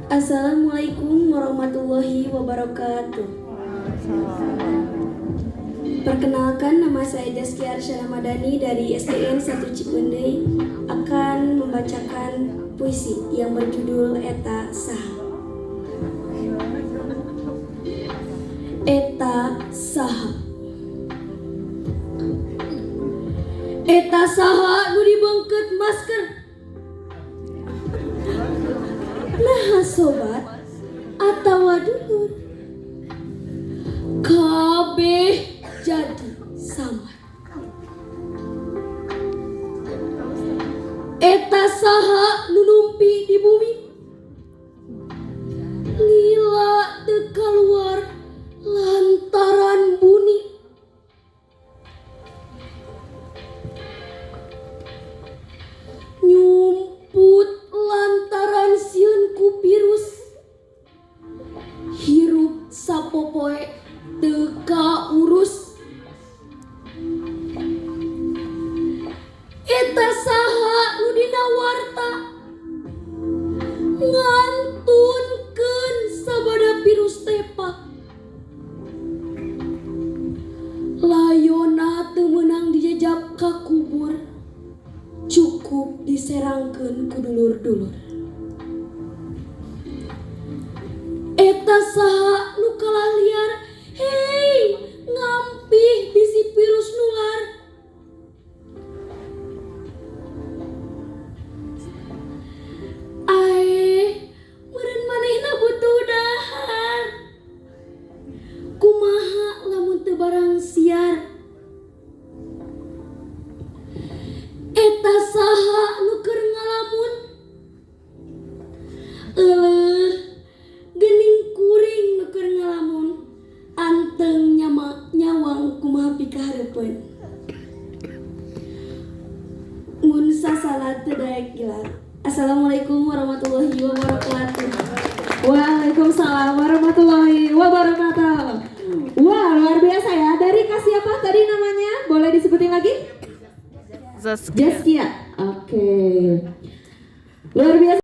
Assalamualaikum warahmatullahi wabarakatuh. Perkenalkan, nama saya Zaskia Arsyana Madani dari SDN 1 Cipendei akan membacakan puisi yang berjudul Eta Saha. Eta saha. Eta saha nu dibengket masker. Nah sobat atawa dulur kabeh jadi samar. Eta saha nu numpi di bumi lila teu kaluar lantaran bunyi. Nyumput lantaran sieun ku virus. Hirup sapopoe teu kaurus. Eta saha nu dina warta ngantunkeun sabada virus tepa. Layona teu meunang dijajab ka kubur, cukup diserangkeun ku dulur-dulur. Eta saha nu kalah liar, hei ngampih bisi virus nular. Ae, meureun manehna butuh dahar. Kumaha lamun teu barang siar. Eta saha nu keur ngalamun, euleuh geuning kuring nu keur ngalamun, anteng nyawang kumaha pikahareupeun. Mun sasalat teu daek gilar. Assalamualaikum warahmatullahi wabarakatuh. Waalaikumsalam warahmatullahi wabarakatuh. Wah, luar biasa ya. Dari kasih apa tadi namanya? Boleh disebutin lagi? Zaskia. Oke. Luar biasa.